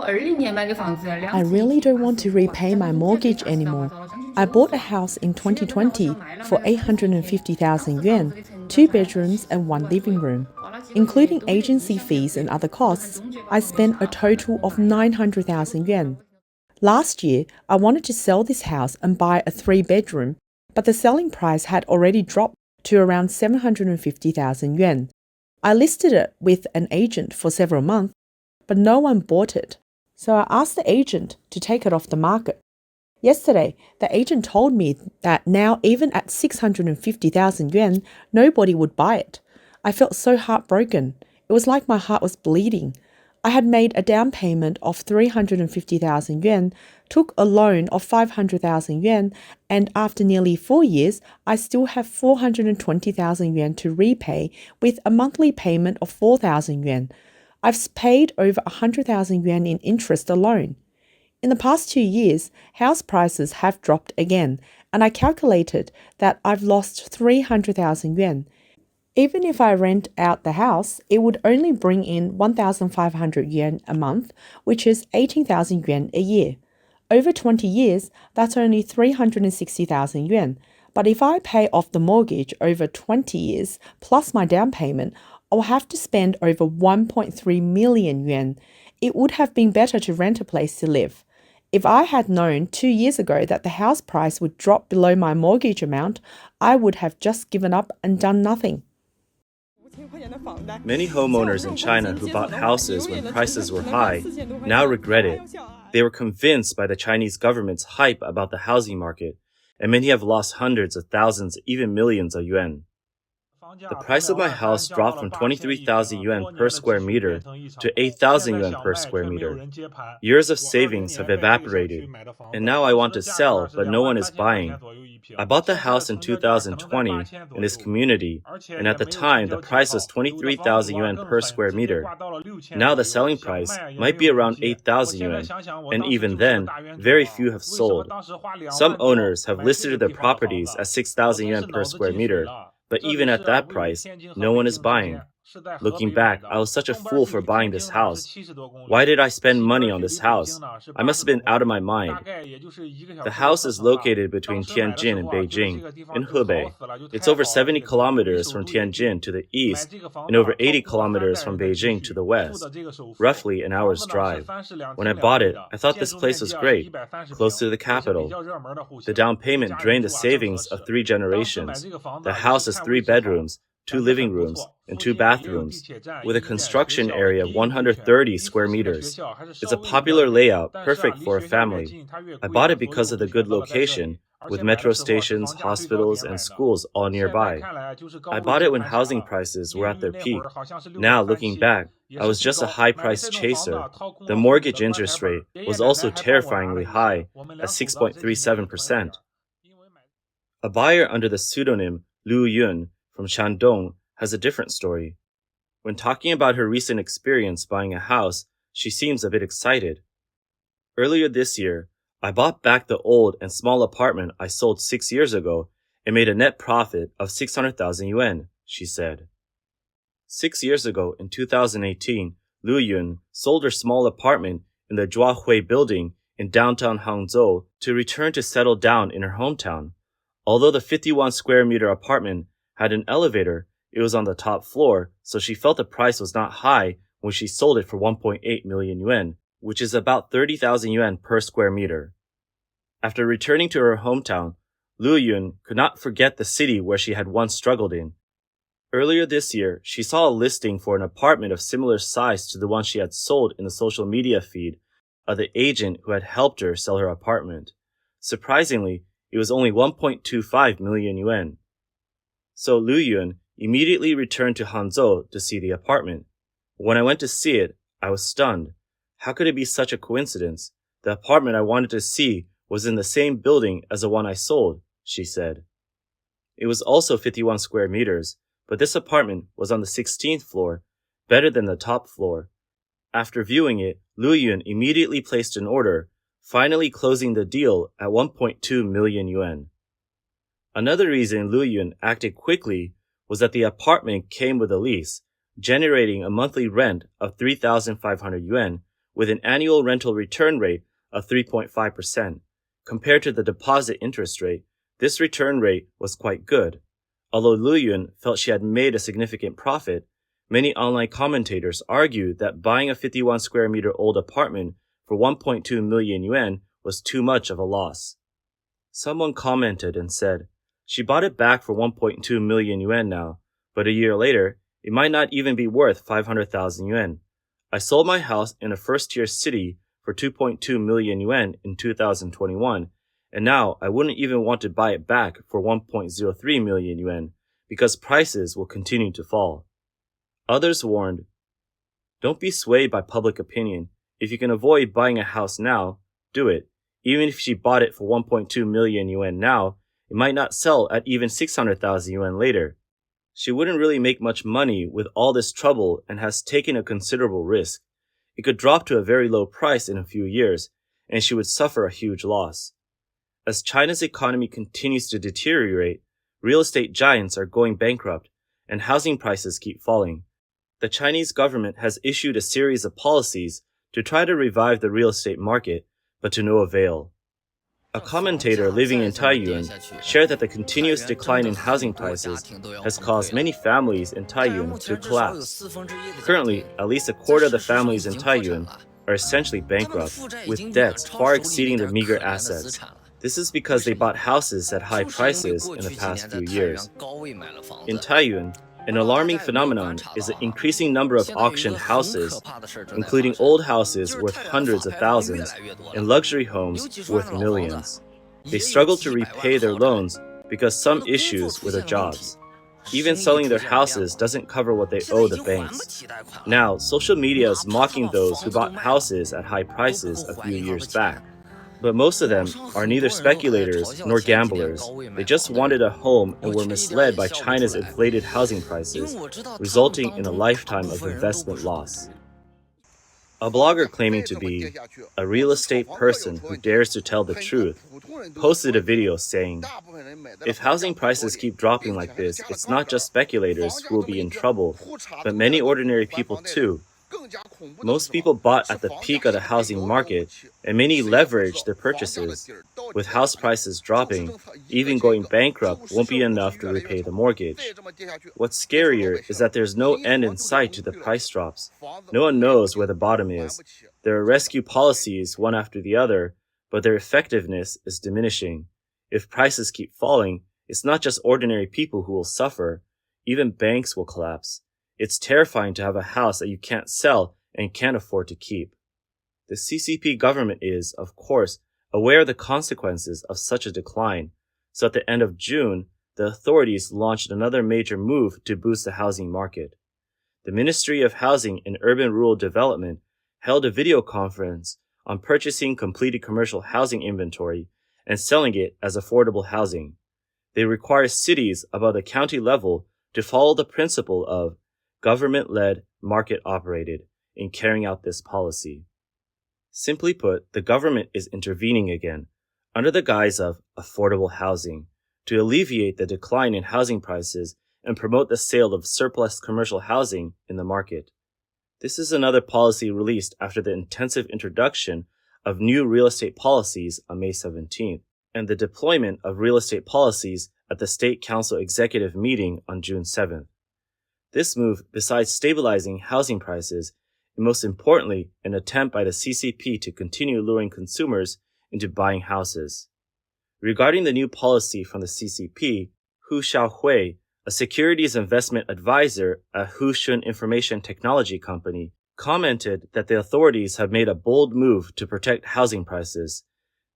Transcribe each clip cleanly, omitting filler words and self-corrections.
I really don't want to repay my mortgage anymore. I bought a house in 2020 for 850,000 yuan, 2 bedrooms and 1 living room. Including agency fees and other costs, I spent a total of 900,000 yuan. Last year, I wanted to sell this house and buy a 3-bedroom, but the selling price had already dropped to around 750,000 yuan. I listed it with an agent for several months, but no one bought it. So I asked the agent to take it off the market. Yesterday, the agent told me that now even at 650,000 yuan, nobody would buy it. I felt so heartbroken. It was like my heart was bleeding. I had made a down payment of 350,000 yuan, took a loan of 500,000 yuan, and after nearly 4 years, I still have 420,000 yuan to repay with a monthly payment of 4,000 yuan. I've paid over 100,000 yuan in interest alone. In the past 2 years, house prices have dropped again, and I calculated that I've lost 300,000 yuan. Even if I rent out the house, it would only bring in 1,500 yuan a month, which is 18,000 yuan a year. Over 20 years, that's only 360,000 yuan. But if I pay off the mortgage over 20 years, plus my down payment, I'll have to spend over 1.3 million yuan. It would have been better to rent a place to live. If I had known 2 years ago that the house price would drop below my mortgage amount, I would have just given up and done nothing. Many homeowners in China who bought houses when prices were high now regret it. They were convinced by the Chinese government's hype about the housing market, and many have lost hundreds of thousands, even millions of yuan. The price of my house dropped from 23,000 yuan per square meter to 8,000 yuan per square meter. Years of savings have evaporated, and now I want to sell, but no one is buying. I bought the house in 2020 in this community, and at the time, the price was 23,000 yuan per square meter. Now the selling price might be around 8,000 yuan, and even then, very few have sold. Some owners have listed their properties at 6,000 yuan per square meter, but even at that price, no one is buying. Looking back, I was such a fool for buying this house. Why did I spend money on this house? I must have been out of my mind. The house is located between Tianjin and Beijing, in Hebei. It's over 70 kilometers from Tianjin to the east and over 80 kilometers from Beijing to the west, roughly an hour's drive. When I bought it, I thought this place was great, close to the capital. The down payment drained the savings of 3 generations. The house has 3 bedrooms, 2 living rooms, and 2 bathrooms, with a construction area of 130 square meters. It's a popular layout, perfect for a family. I bought it because of the good location, with metro stations, hospitals, and schools all nearby. I bought it when housing prices were at their peak. Now, looking back, I was just a high-price chaser. The mortgage interest rate was also terrifyingly high, at 6.37%. A buyer under the pseudonym Lu Yun from Shandong has a different story. When talking about her recent experience buying a house, she seems a bit excited. Earlier this year, I bought back the old and small apartment I sold 6 years ago and made a net profit of 600,000 yuan, she said. 6 years ago, in 2018, Lu Yun sold her small apartment in the Zhuahui building in downtown Hangzhou to return to settle down in her hometown. Although the 51 square meter apartment had an elevator, it was on the top floor, so she felt the price was not high when she sold it for 1.8 million yuan, which is about 30,000 yuan per square meter. After returning to her hometown, Lu Yun could not forget the city where she had once struggled in. Earlier this year, she saw a listing for an apartment of similar size to the one she had sold in the social media feed of the agent who had helped her sell her apartment. Surprisingly, it was only 1.25 million yuan. So Lu Yun immediately returned to Hangzhou to see the apartment. When I went to see it, I was stunned. How could it be such a coincidence? The apartment I wanted to see was in the same building as the one I sold, she said. It was also 51 square meters, but this apartment was on the 16th floor, better than the top floor. After viewing it, Lu Yun immediately placed an order, finally closing the deal at 1.2 million yuan. Another reason Lu Yun acted quickly was that the apartment came with a lease, generating a monthly rent of 3,500 yuan, with an annual rental return rate of 3.5%. Compared to the deposit interest rate, this return rate was quite good. Although Lu Yun felt she had made a significant profit, many online commentators argued that buying a 51 square meter old apartment for 1.2 million yuan was too much of a loss. Someone commented and said, "She bought it back for 1.2 million yuan now, but a year later, it might not even be worth 500,000 yuan. I sold my house in a first-tier city for 2.2 million yuan in 2021, and now I wouldn't even want to buy it back for 1.03 million yuan because prices will continue to fall." Others warned, "Don't be swayed by public opinion. If you can avoid buying a house now, do it. Even if she bought it for 1.2 million yuan now, it might not sell at even 600,000 yuan later. She wouldn't really make much money with all this trouble and has taken a considerable risk. It could drop to a very low price in a few years, and she would suffer a huge loss." As China's economy continues to deteriorate, real estate giants are going bankrupt, and housing prices keep falling. The Chinese government has issued a series of policies to try to revive the real estate market, but to no avail. A commentator living in Taiyuan shared that the continuous decline in housing prices has caused many families in Taiyuan to collapse. Currently, at least a quarter of the families in Taiyuan are essentially bankrupt, with debts far exceeding their meager assets. This is because they bought houses at high prices in the past few years. In Taiyuan, an alarming phenomenon is the increasing number of auctioned houses, including old houses worth hundreds of thousands and luxury homes worth millions. They struggle to repay their loans because some issues with their jobs. Even selling their houses doesn't cover what they owe the banks. Now, social media is mocking those who bought houses at high prices a few years back. But most of them are neither speculators nor gamblers. They just wanted a home and were misled by China's inflated housing prices, resulting in a lifetime of investment loss. A blogger claiming to be a real estate person who dares to tell the truth posted a video saying, "If housing prices keep dropping like this, it's not just speculators who will be in trouble, but many ordinary people too. Most people bought at the peak of the housing market, and many leveraged their purchases. With house prices dropping, even going bankrupt won't be enough to repay the mortgage. What's scarier is that there's no end in sight to the price drops. No one knows where the bottom is. There are rescue policies one after the other, but their effectiveness is diminishing. If prices keep falling, it's not just ordinary people who will suffer. Even banks will collapse. It's terrifying to have a house that you can't sell and can't afford to keep." The CCP government is, of course, aware of the consequences of such a decline, so at the end of June, the authorities launched another major move to boost the housing market. The Ministry of Housing and Urban Rural Development held a video conference on purchasing completed commercial housing inventory and selling it as affordable housing. They require cities above the county level to follow the principle of government-led, market-operated in carrying out this policy. Simply put, the government is intervening again, under the guise of affordable housing, to alleviate the decline in housing prices and promote the sale of surplus commercial housing in the market. This is another policy released after the intensive introduction of new real estate policies on May 17th, and the deployment of real estate policies at the State Council Executive Meeting on June 7th. This move, besides stabilizing housing prices, is most importantly an attempt by the CCP to continue luring consumers into buying houses. Regarding the new policy from the CCP, Hu Xiaohui, a securities investment advisor at Hushun Information Technology Company, commented that the authorities have made a bold move to protect housing prices.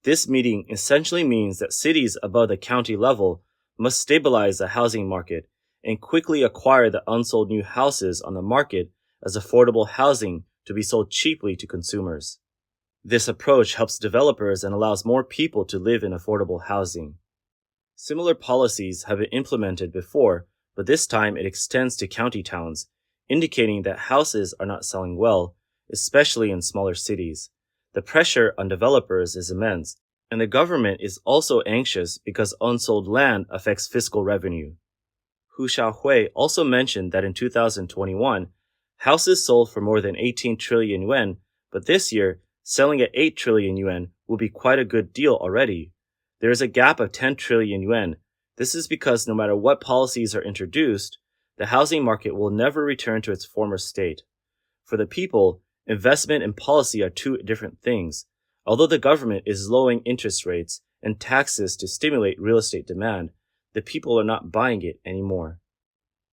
This meeting essentially means that cities above the county level must stabilize the housing market and quickly acquire the unsold new houses on the market as affordable housing to be sold cheaply to consumers. This approach helps developers and allows more people to live in affordable housing. Similar policies have been implemented before, but this time it extends to county towns, indicating that houses are not selling well, especially in smaller cities. The pressure on developers is immense, and the government is also anxious because unsold land affects fiscal revenue. Hu Xiaohui also mentioned that in 2021, houses sold for more than 18 trillion yuan But this year, selling at 8 trillion yuan will be quite a good deal already. There is a gap of 10 trillion yuan. This is because no matter what policies are introduced, the housing market will never return to its former state. For the people, investment and policy are two different things. Although the government is lowering interest rates and taxes to stimulate real estate demand, the people are not buying it anymore.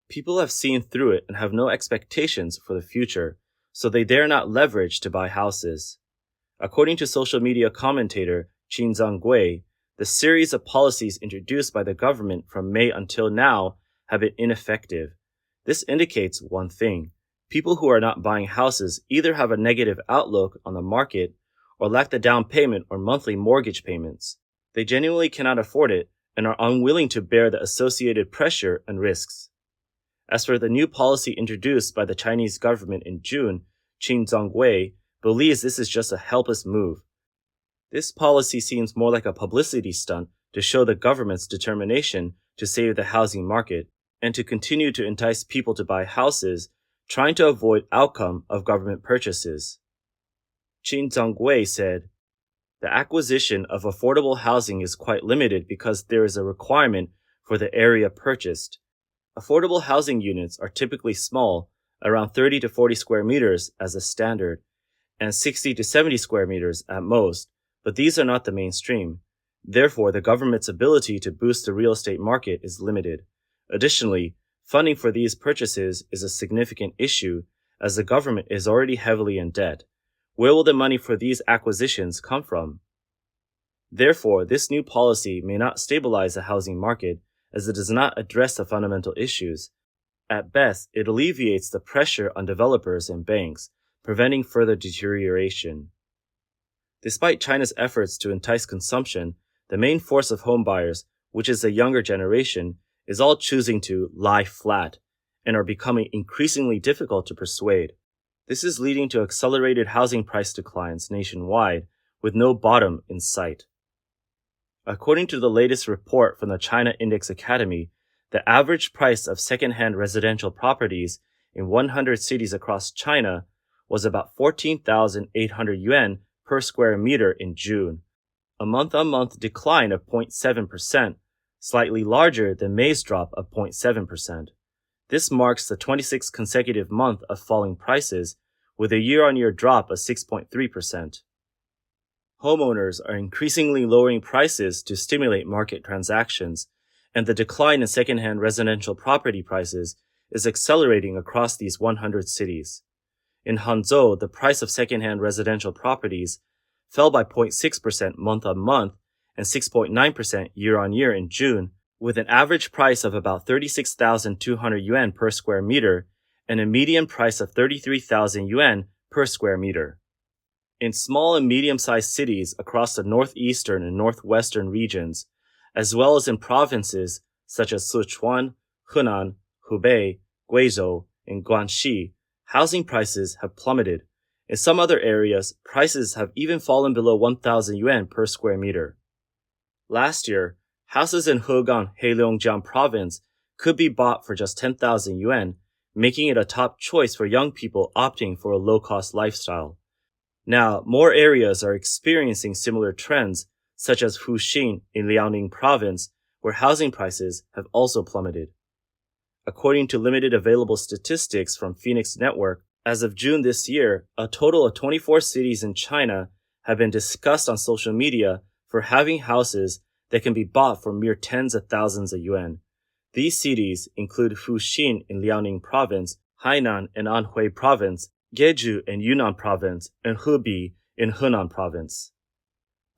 People have seen through it and have no expectations for the future, so they dare not leverage to buy houses. According to social media commentator Qin Zhangwei, the series of policies introduced by the government from May until now have been ineffective. This indicates one thing. People who are not buying houses either have a negative outlook on the market or lack the down payment or monthly mortgage payments. They genuinely cannot afford it and are unwilling to bear the associated pressure and risks. As for the new policy introduced by the Chinese government in June, Qin Zhangwei believes this is just a helpless move. This policy seems more like a publicity stunt to show the government's determination to save the housing market and to continue to entice people to buy houses, trying to avoid outcome of government purchases. Qin Zhangwei said, "The acquisition of affordable housing is quite limited because there is a requirement for the area purchased. Affordable housing units are typically small, around 30 to 40 square meters as a standard, and 60 to 70 square meters at most, but these are not the mainstream. Therefore, the government's ability to boost the real estate market is limited. Additionally, funding for these purchases is a significant issue as the government is already heavily in debt. Where will the money for these acquisitions come from? Therefore, this new policy may not stabilize the housing market as it does not address the fundamental issues. At best, it alleviates the pressure on developers and banks, preventing further deterioration." Despite China's efforts to entice consumption, the main force of home buyers, which is the younger generation, is all choosing to lie flat and are becoming increasingly difficult to persuade. This is leading to accelerated housing price declines nationwide with no bottom in sight. According to the latest report from the China Index Academy, the average price of second-hand residential properties in 100 cities across China was about 14,800 yuan per square meter in June, a month-on-month decline of 0.7%, slightly larger than May's drop of 0.7%. This marks the 26th consecutive month of falling prices, with a year-on-year drop of 6.3%. Homeowners are increasingly lowering prices to stimulate market transactions, and the decline in second-hand residential property prices is accelerating across these 100 cities. In Hangzhou, the price of second-hand residential properties fell by 0.6% month-on-month and 6.9% year-on-year in June, with an average price of about 36,200 yuan per square meter and a median price of 33,000 yuan per square meter. In small and medium-sized cities across the northeastern and northwestern regions, as well as in provinces such as Sichuan, Henan, Hubei, Guizhou, and Guangxi, housing prices have plummeted. In some other areas, prices have even fallen below 1,000 yuan per square meter. Last year, houses in Hegang, Heilongjiang province could be bought for just 10,000 yuan, making it a top choice for young people opting for a low-cost lifestyle. Now, more areas are experiencing similar trends, such as Fuxing in Liaoning province, where housing prices have also plummeted. According to limited available statistics from Phoenix Network, as of June this year, a total of 24 cities in China have been discussed on social media for having houses that can be bought for mere tens of thousands of yuan. These cities include Fuxing in Liaoning province, Hainan and Anhui province, Jeju in Yunnan province, and Hebei in Henan province.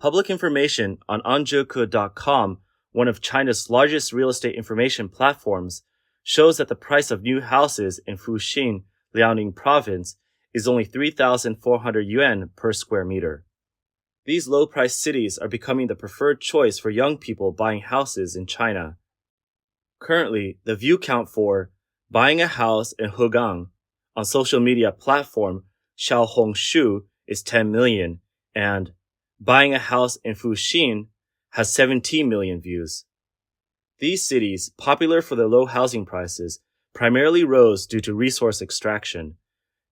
Public information on anzheke.com, one of China's largest real estate information platforms, shows that the price of new houses in Fuxing, Liaoning province, is only 3,400 yuan per square meter. These low-priced cities are becoming the preferred choice for young people buying houses in China. Currently, the view count for buying a house in Hegang on social media platform Xiaohongshu is 10 million, and buying a house in Fuxing has 17 million views. These cities, popular for their low housing prices, primarily rose due to resource extraction.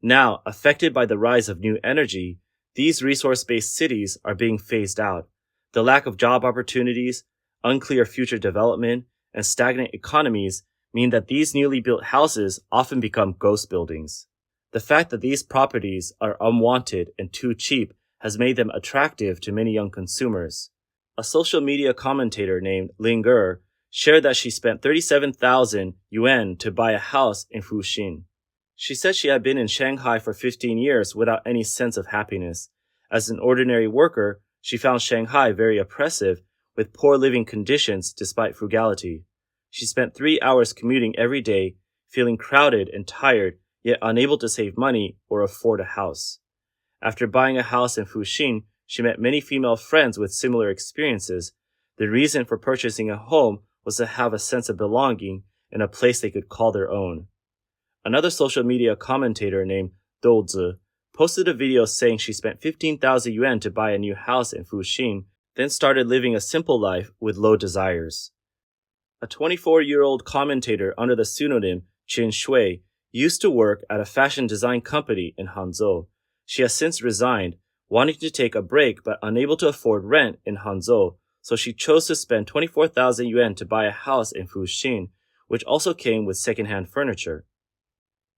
Now, affected by the rise of new energy, these resource-based cities are being phased out. The lack of job opportunities, unclear future development, and stagnant economies mean that these newly built houses often become ghost buildings. The fact that these properties are unwanted and too cheap has made them attractive to many young consumers. A social media commentator named Ling shared that she spent 37,000 yuan to buy a house in Fuxin. She said she had been in Shanghai for 15 years without any sense of happiness. As an ordinary worker, she found Shanghai very oppressive, with poor living conditions despite frugality. She spent 3 hours commuting every day, feeling crowded and tired, yet unable to save money or afford a house. After buying a house in Fuxin, she met many female friends with similar experiences. The reason for purchasing a home was to have a sense of belonging and a place they could call their own. Another social media commentator named Douzi posted a video saying she spent 15,000 yuan to buy a new house in Fuxin, then started living a simple life with low desires. A 24-year-old commentator under the pseudonym Qin Shui used to work at a fashion design company in Hangzhou. She has since resigned, wanting to take a break but unable to afford rent in Hangzhou, so she chose to spend 24,000 yuan to buy a house in Fuxin, which also came with second-hand furniture.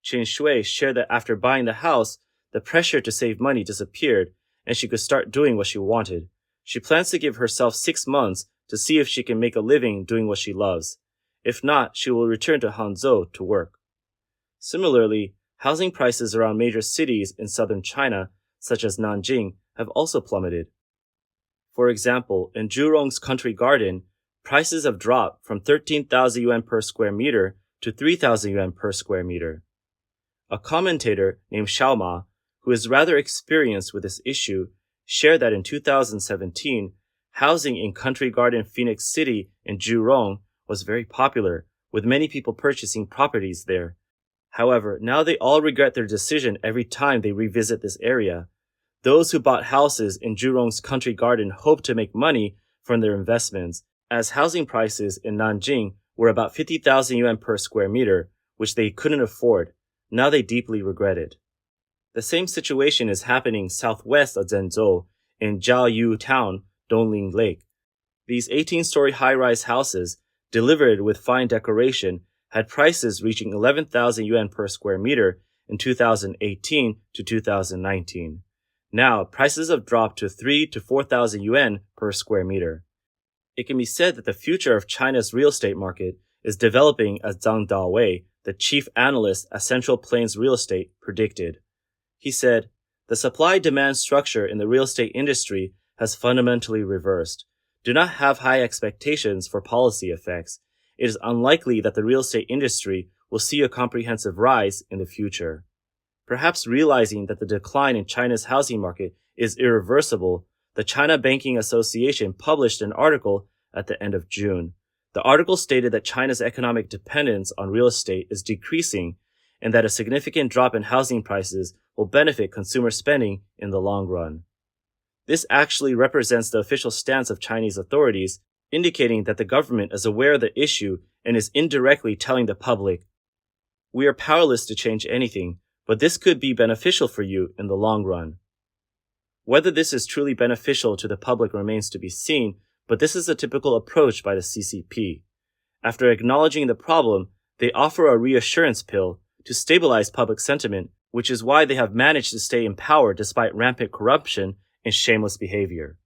Qin Shui shared that after buying the house, the pressure to save money disappeared and she could start doing what she wanted. She plans to give herself 6 months to see if she can make a living doing what she loves. If not, she will return to Hangzhou to work. Similarly, housing prices around major cities in southern China, such as Nanjing, have also plummeted. For example, in Zhurong's Country Garden, prices have dropped from 13,000 yuan per square meter to 3,000 yuan per square meter. A commentator named Xiaoma, who is rather experienced with this issue, shared that in 2017, housing in Country Garden Phoenix City in Zhurong was very popular, with many people purchasing properties there. However, now they all regret their decision every time they revisit this area. Those who bought houses in Zhurong's Country Garden hope to make money from their investments, as housing prices in Nanjing were about 50,000 yuan per square meter, which they couldn't afford. Now they deeply regret it. The same situation is happening southwest of Zhengzhou, in Jiaoyu Town, Dongling Lake. These 18-story high-rise houses, delivered with fine decoration, had prices reaching 11,000 yuan per square meter in 2018 to 2019. Now, prices have dropped to 3,000 to 4,000 yuan per square meter. It can be said that the future of China's real estate market is developing as Zhang Dawei, the chief analyst at Central Plains Real Estate, predicted. He said, "The supply-demand structure in the real estate industry has fundamentally reversed. Do not have high expectations for policy effects. It is unlikely that the real estate industry will see a comprehensive rise in the future." Perhaps realizing that the decline in China's housing market is irreversible, the China Banking Association published an article at the end of June. The article stated that China's economic dependence on real estate is decreasing and that a significant drop in housing prices will benefit consumer spending in the long run. This actually represents the official stance of Chinese authorities, indicating that the government is aware of the issue and is indirectly telling the public, "We are powerless to change anything, but this could be beneficial for you in the long run." Whether this is truly beneficial to the public remains to be seen, but this is a typical approach by the CCP. After acknowledging the problem, they offer a reassurance pill to stabilize public sentiment, which is why they have managed to stay in power despite rampant corruption and shameless behavior.